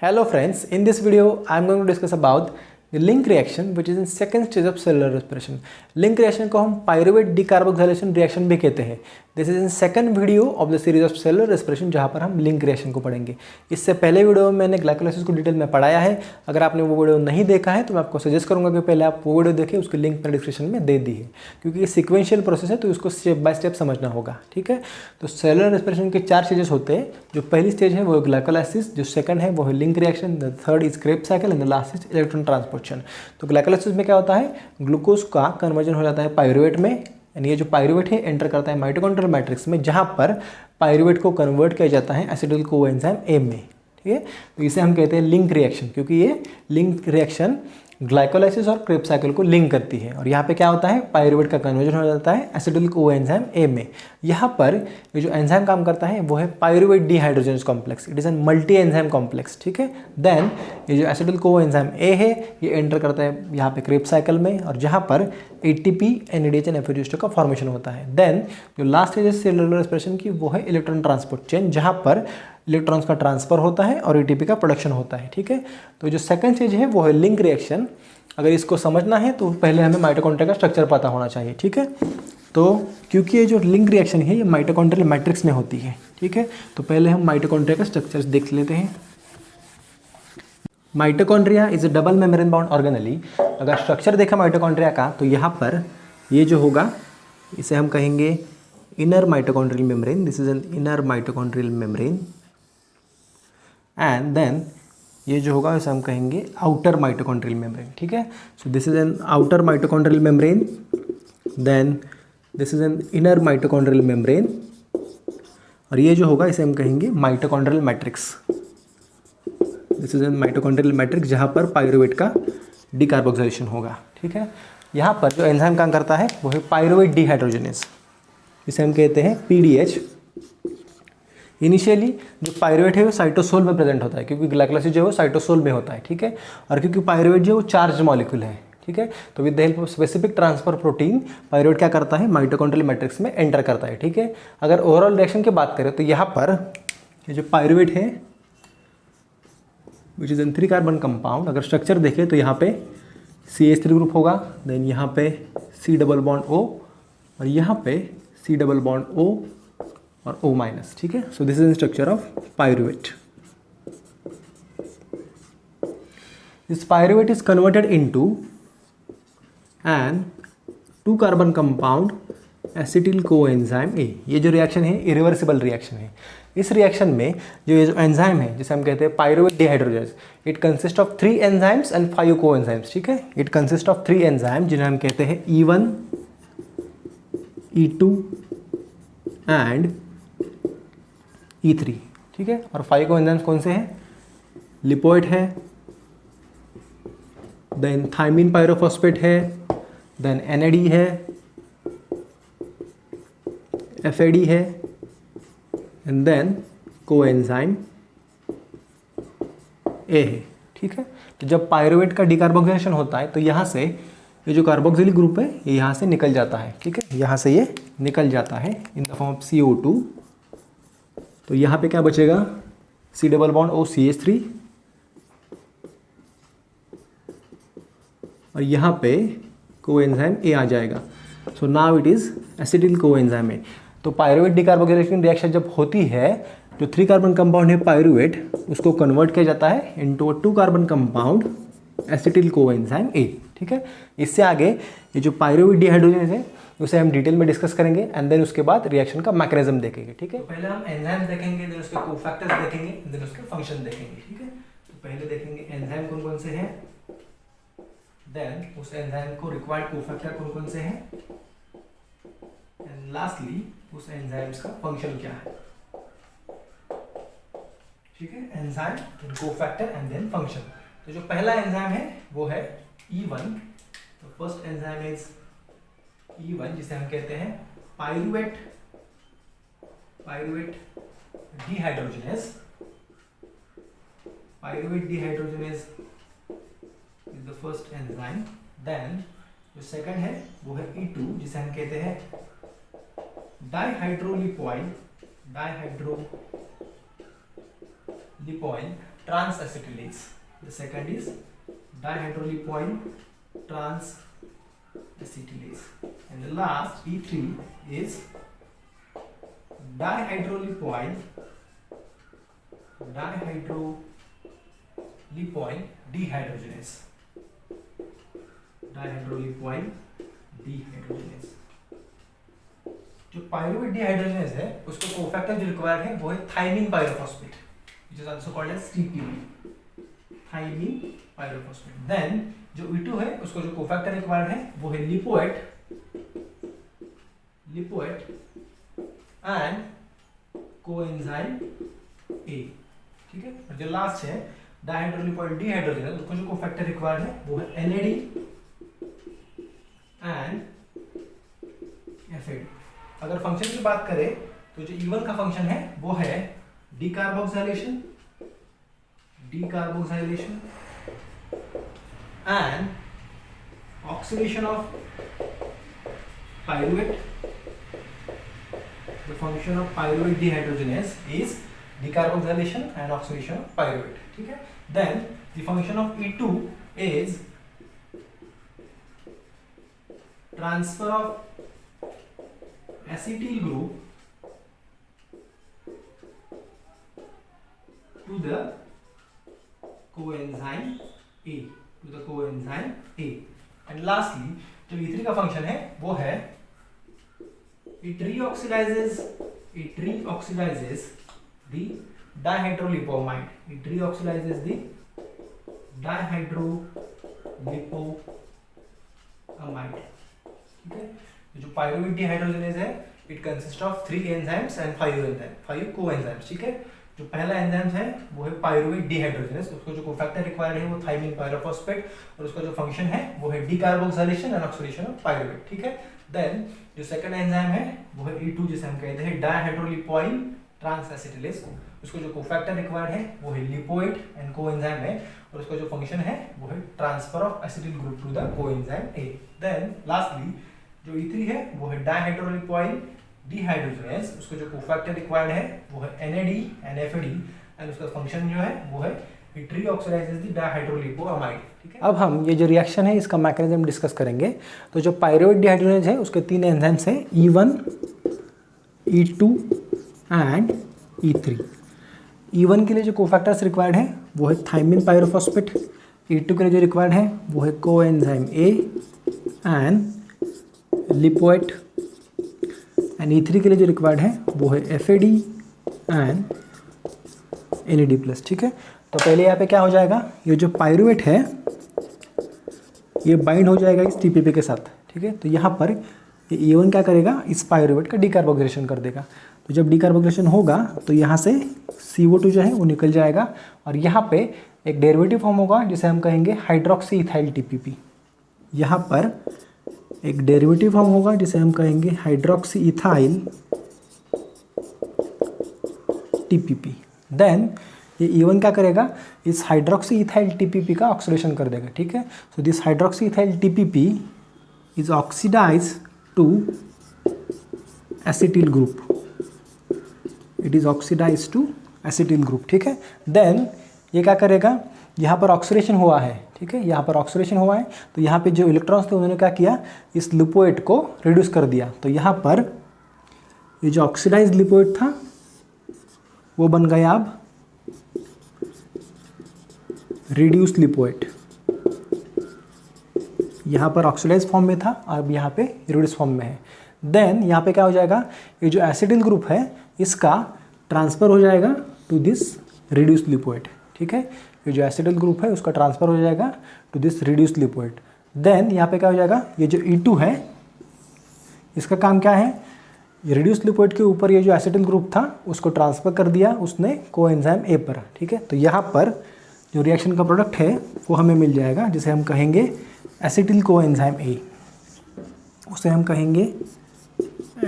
Hello friends, in this video I am going to discuss about the link reaction which is in second stage of cellular respiration. Link reaction को हम pyruvate decarboxylation reaction भी कहते हैं. This is in second video of the series of cellular respiration जहाँ पर हम link reaction को पढ़ेंगे. इससे पहले वीडियो में मैंने ग्लाइकोलाइसिस को डिटेल में पढ़ाया है. अगर आपने वो वीडियो नहीं देखा है तो मैं आपको सजेस्ट करूंगा कि पहले आप वो वीडियो देखें, उसकी लिंक मैंने डिस्क्रिप्शन में दे दी है क्योंकि ये सिक्वेंशियल प्रोसेस है तो इसको स्टेप बाय स्टेप समझना होगा. ठीक है, तो सेलुलर रेस्पिरेशन के 4 स्टेजेस होते हैं. जो पहली स्टेज है वो ग्लाइकोलाइसिस, जो सेकंड है वो है link reaction, the third is Krebs cycle and the last is electron transportation. तो ग्लाइकोलाइसिस में क्या होता है, ग्लूकोज का कन्वर्जन हो जाता है पायरुवेट में. यानी ये जो पायरुवेट है एंटर करता है माइटोकॉन्ड्रियल मैट्रिक्स में जहाँ पर पायरुवेट को कन्वर्ट किया जाता है एसिटिल कोएंजाइम ए में. ठीक है, तो इसे हम कहते हैं लिंक रिएक्शन क्योंकि ये लिंक रिएक्शन ग्लाइकोलाइसिस और क्रेब्स साइकिल को लिंक करती है. और यहाँ पे क्या होता है, पायरुवेट का कन्वर्जन हो जाता है एसिटिल कोएंजाइम ए में. यहाँ पर ये जो एंजाइम काम करता है वो है pyruvate dehydrogenase complex. It is an multi enzyme complex. ठीक है, देन ये जो एसिटिल कोएंजाइम ए है ये एंटर करता है यहाँ पे क्रेब्स साइकिल में और जहाँ पर ATP NADH एंड एफ का फॉर्मेशन होता है. देन जो लास्ट स्टेज है सेलुलर रेस्पिरेशन की वो है इलेक्ट्रॉन ट्रांसपोर्ट चेन जहाँ पर इलेक्ट्रॉन्स का ट्रांसफर होता है और ATP का प्रोडक्शन होता है. ठीक है, तो जो सेकंड स्टेज है वो है लिंक रिएक्शन. अगर इसको समझना है तो पहले हमें माइटोकॉन्ड्रिया का स्ट्रक्चर पता होना चाहिए. ठीक है, तो क्योंकि ये जो लिंक रिएक्शन है ये माइटोकॉन्ड्रियल मैट्रिक्स में होती है. ठीक है, तो पहले हम माइटोकॉन्ड्रिया का स्ट्रक्चर देख लेते हैं. Mitochondria is a double membrane bound organelle. अगर स्ट्रक्चर देखा माइटोकॉन्ड्रिया का तो यहाँ पर ये जो होगा इसे हम कहेंगे inner mitochondrial membrane. This is an inner mitochondrial membrane. And then ये जो होगा इसे हम कहेंगे आउटर माइटोकॉन्ड्रियल मेम्ब्रेन. ठीक है, so this is an outer mitochondrial membrane. Then this is an inner mitochondrial membrane और ये जो होगा इसे हम कहेंगे mitochondrial matrix. This is an mitochondrial matrix जहाँ पर पायरुवेट का डिकार्बोक्सिलेशन होगा. ठीक है, यहाँ पर जो एंजाइम काम करता है वो है पायरुवेट डिहाइड्रोजनेज, इसे हम कहते हैं PDH. इनिशियली जो पायरुवेट है वो साइटोसोल में प्रेजेंट होता है क्योंकि ग्लाइकोलाइसिस जो है वो साइटोसोल में होता है. ठीक है, और क्योंकि पायरुवेट जो है वो चार्ज मॉलिक्यूल है. ठीक है, तो with the help of specific transfer protein pyruvate क्या करता है, माइटोकॉन्ड्रियल मैट्रिक्स में एंटर करता है. ठीक है, अगर ओवरऑल रिएक्शन की बात करें तो यहाँ पर ये जो पायरुवेट है which is an 3 carbon compound, अगर स्ट्रक्चर देखें तो यहाँ पे CH3 ग्रुप होगा. देन यहाँ पे C डबल बॉन्ड O और यहाँ पे C डबल बॉन्ड O और O माइनस. ठीक है, so this is the structure of pyruvate. This pyruvate is converted into an 2 carbon compound acetyl coenzyme A. ये जो रिएक्शन है इरिवर्सिबल रिएक्शन है. इस रिएक्शन में जो ये जो एंजाइम है जिसे हम कहते हैं pyruvate dehydrogenase, it consist of 3 enzymes and 5 coenzymes. ठीक है, इट कंसिस्ट ऑफ 3 एंजाइम जिन्हें हम कहते हैं E1, E2 एंड E3. ठीक है, और 5 कोएंजाइम्स कौन से हैं, लिपोइड है, देन थायमिन पायरोफॉस्फेट है, देन NAD है, FAD है एंड देन कोएंजाइम A है. ठीक है, तो जब पायरुवेट का डिकार्बोक्सिलेशन होता है तो यहाँ से ये जो कार्बोक्सिलिक ग्रुप है ये यहाँ से निकल जाता है. ठीक है, यहाँ से ये निकल जाता है in the form of CO2. तो यहाँ पे क्या बचेगा, C double bond O CH3 और यहाँ पे कोएंजाइम A आ जाएगा. So now it is acetyl coenzyme A. तो पायरुवेट डिकार्बोक्सिलेशन रिएक्शन जब होती है जो 3 कार्बन कंपाउंड है पायरुवेट उसको कन्वर्ट किया जाता है into 2 carbon compound acetyl coenzyme A. ठीक है, इससे आगे ये जो पायरुवेट डिहाइड्रोजनेज है उसे हम डिटेल में डिस्कस करेंगे एंड देन उसके बाद रिएक्शन का मैकेनिज्म देखेंगे. ठीक है, तो पहले हम एंजाइम देखेंगे, देन उसके कोफैक्टर्स देखेंगे, देन उसके फंक्शन देखेंगे. ठीक है, तो पहले देखेंगे एंजाइम कौन कौन से हैं, देन उस एंजाइम को रिक्वायर्ड कोफैक्टर कौन कौन से हैं एंड लास्टली उस एंजाइम्स का फंक्शन क्या है. ठीक है, enzyme then cofactor and then function. तो जो पहला एंजाइम है वो है E1. तो फर्स्ट एंजाइम इज E1 जिसे हम कहते हैं pyruvate dehydrogenase. Pyruvate dehydrogenase is the first enzyme. Then जो सेकंड है वो है E2 जिसे हम कहते हैं dihydrolipoyl trans-acetylase. The second is dihydrolipoyl trans-acetylase. And the last E3 is dihydrolipoyl dehydrogenase. Dihydrolipoyl dehydrogenase. जो पायरुवेट डिहाइड्रोजनेज है उसको कोफैक्टर जो रिक्वायर्ड है वो है thiamine pyrophosphate, which is also called as TPP, thiamine pyrophosphate. Then जो E2 है उसको जो कोफैक्टर रिक्वायर्ड है वो है लिपोएट एंड कोएंजाइम A. ठीक है. और जो लास्ट है डायहाइड्रोलिपोइल डिहाइड्रोजनेज उसको जो कोफैक्टर रिक्वायर्ड है वो है NAD एंड FAD. अगर फंक्शन की बात करें तो जो E1 का फंक्शन है वो है decarboxylation and oxidation of pyruvate. The function of pyruvate dehydrogenase is decarboxylation and oxidation of pyruvate. ठीक है. Then the function of E2 is transfer of acetyl group to the coenzyme A. And lastly जो E3 का function है वो है it reoxidizes the dihydrolipomide. It reoxidizes the dihydrolipomide. ठीक है. जो पायरुवेट डिहाइड्रोजनेज है it consist of 3 enzymes and 5 coenzymes. ठीक है. जो पहला एंजाइम है वो है पायरुवेट डिहाइड्रोजनेज, उसको जो कोफैक्टर रिक्वायर्ड है वो थाइमिन पायरोफॉस्फेट और उसका जो फंक्शन है वो है decarboxylation and oxidation of pyruvate. ठीक है. देन जो सेकंड एंजाइम है वो है E2 जिसे हम कहते हैं डायहाइड्रोलिपोइल ट्रांसएसिटिलेज, उसको जो कोफैक्टर रिक्वायर्ड है वो है लिपोएट एंड कोएंजाइम है और उसका जो फंक्शन है वो है transfer of acetyl group to the coenzyme A. Then lastly जो E3 है वो है डायहाइड्रोलिपोइल डिहाइड्रोजनेज, उसको जो कोफैक्टर रिक्वायर्ड है वो है NAD एंड FAD एंड उसका फंक्शन जो है वो है इट रीऑक्सिडाइजेस द डायहाइड्रोलिपोअमाइड. ठीक है. अब हम ये जो रिएक्शन है इसका मैकेनिज्म डिस्कस करेंगे. तो जो पायरुवेट डिहाइड्रोजनेज है उसके 3 एंजाइम्स हैं E1, E2 and E3. E1 के लिए जो कोफैक्टर्स रिक्वायर्ड है वो है थाइमिन पायरोफॉस्फेट, E2 के लिए जो रिक्वायर्ड है वो है coenzyme A and lipoate and E3 के लिए जो रिक्वायर्ड है वो है FAD एंड NAD+. ठीक है. तो पहले यहाँ पे क्या हो जाएगा, ये जो पायरुवेट है ये बाइंड हो जाएगा इस TPP के साथ. ठीक है. तो यहाँ पर ये E1 क्या करेगा, इस पायरुवेट का डीकार्बोक्सिलेशन कर देगा. तो जब डीकार्बोक्सिलेशन होगा तो यहाँ से CO2 जो है वो निकल जाएगा और यहाँ पे एक डेरिवेटिव फॉर्म होगा जिसे हम कहेंगे हाइड्रोक्सी इथाइल TPP. यहाँ पर एक डेरिवेटिव फॉर्म होगा जिसे हम कहेंगे हाइड्रोक्सी इथाइल TPP. देन ये E1 क्या करेगा, इस हाइड्रोक्सी इथाइल TPP का ऑक्सीडेशन कर देगा. ठीक है. So this hydroxy ethyl TPP is oxidize to acetyl group. It is oxidize to acetyl group. ठीक है. देन ये क्या करेगा, यहाँ पर ऑक्सीडेशन हुआ है. ठीक है. यहाँ पर ऑक्सीडेशन हुआ है तो यहाँ पे जो इलेक्ट्रॉन्स थे उन्होंने क्या किया, इस लिपोएट को रिड्यूस कर दिया. तो यहाँ पर ये जो ऑक्सीडाइज लिपोएट था वो बन गया अब रिड्यूस लिपोएट. यहाँ पर ऑक्सीडाइज फॉर्म में था अब यहाँ पे रिड्यूस फॉर्म में है. देन यहाँ पे क्या हो जाएगा, ये जो एसिटिल ग्रुप है इसका ट्रांसफ़र हो जाएगा टू दिस रिड्यूस लिपोएट. ठीक है. ये जो एसिटिल ग्रुप है उसका ट्रांसफ़र हो जाएगा टू दिस रिड्यूस लिपोएट. देन यहाँ पे क्या हो जाएगा, ये जो E2 है इसका काम क्या है, ये रिड्यूस लिपोएट के ऊपर ये जो एसिटिल ग्रुप था उसको ट्रांसफ़र कर दिया उसने कोएंजाइम A पर. ठीक है. तो यहाँ पर जो रिएक्शन का प्रोडक्ट है वो हमें मिल जाएगा जिसे हम कहेंगे एसिटिल कोएंजाइम A. उसे हम कहेंगे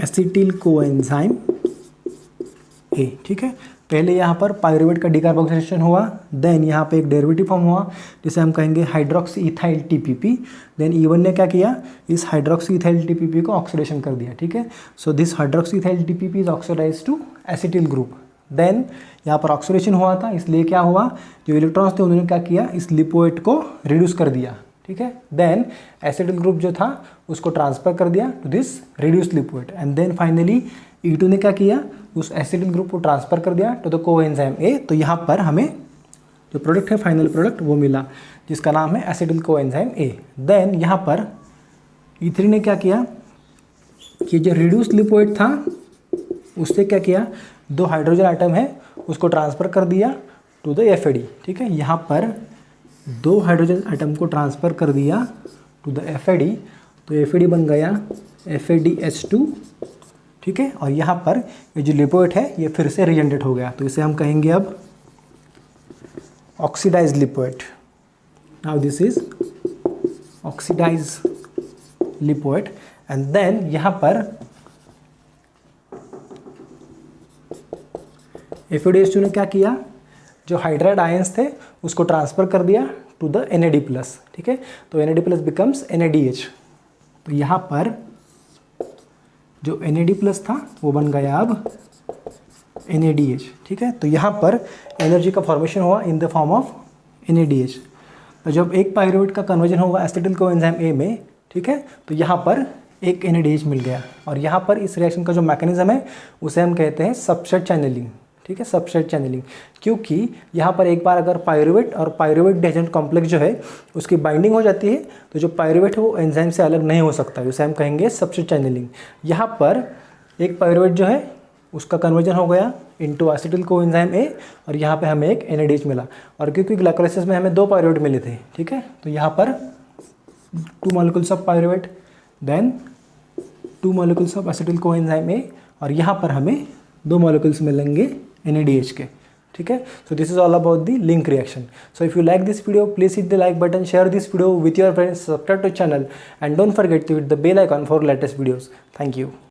एसिटिल कोएंजाइम A. ठीक है. पहले यहाँ पर पायरुवेट का डीकार्बोक्सिलेशन हुआ, देन यहाँ पे एक डेरिवेटिव फॉर्म हुआ जिसे हम कहेंगे hydroxy ethyl TPP. Then E1 ने क्या किया, इस हाइड्रोक्सी इथाइल TPP को ऑक्सीडेशन कर दिया. ठीक है. So this hydroxy ethyl TPP is oxidize to acetyl group. Then यहाँ पर ऑक्सीडेशन हुआ था, इसलिए क्या हुआ, जो इलेक्ट्रॉन्स थे उन्होंने क्या किया, इस लिपोइड को रिड्यूस कर दिया, ठीक है। देन एसिटिल ग्रुप जो था उसको ट्रांसफर कर दिया to this reduce lipoid, and then finally E2 ने क्या किया, उस एसिटिल ग्रुप को ट्रांसफर कर दिया टू द कोएंजाइम A। तो यहाँ पर हमें जो प्रोडक्ट है, फाइनल प्रोडक्ट, वो मिला जिसका नाम है एसिटिल कोएंजाइम A। देन यहाँ पर E3 ने क्या किया कि जो रिड्यूस लिपोइड था उससे क्या किया, 2 हाइड्रोजन आइटम है उसको ट्रांसफ़र कर दिया टू द FAD, ठीक है। यहाँ पर 2 हाइड्रोजन आइटम को ट्रांसफ़र कर दिया टू द FAD, तो FAD बन गया FADH2, ठीक है। और यहाँ पर ये जो लिपोइड है ये फिर से रीजनरेट हो गया, तो इसे हम कहेंगे अब oxidize lipoid. Now this is oxidize lipoid, and then यहाँ पर FADH2 ने क्या किया, जो हाइड्राइड आयंस थे उसको ट्रांसफ़र कर दिया टू द NAD+, ठीक है। तो NAD+ बिकम्स NADH। तो यहाँ पर जो NAD+ था वो बन गया अब NADH, ठीक है। तो यहाँ पर एनर्जी का फॉर्मेशन हुआ in the form of NADH। तो जब एक पाइरुवेट का कन्वर्जन होगा एसिटिल कोएंजाइम A में, ठीक है, तो यहाँ पर एक NADH मिल गया, और यहाँ पर इस रिएक्शन का जो मैकेनिज्म है उसे हम कहते हैं सबस्ट्रेट चैनलिंग, ठीक है, सबस्ट्रेट चैनलिंग। क्योंकि यहाँ पर एक बार अगर पाइरुवेट और पाइरुवेट डिहाइड्रोजन कॉम्प्लेक्स जो है उसकी बाइंडिंग हो जाती है, तो जो पाइरुवेट है वो एंजाइम से अलग नहीं हो सकता है, उसे हम कहेंगे सबस्ट्रेट चैनलिंग। यहाँ पर एक पाइरुवेट जो है उसका कन्वर्जन हो गया इनटू एसिटिल कोएंजाइम A, और यहाँ पे हमें एक NADH मिला, और क्योंकि ग्लाइकोलाइसिस में हमें 2 पाइरुवेट मिले थे, ठीक है, तो यहाँ पर 2 molecules of pyruvate, then 2 molecules of acetyl coenzyme A, और यहाँ पर हमें 2 मॉलिक्यूल्स मिलेंगे NADH के, ठीक है। So this is all about the link reaction. So if you like this video, please hit the like button, share this video with your friends, subscribe to channel, and don't forget to hit the bell icon for latest videos. Thank you.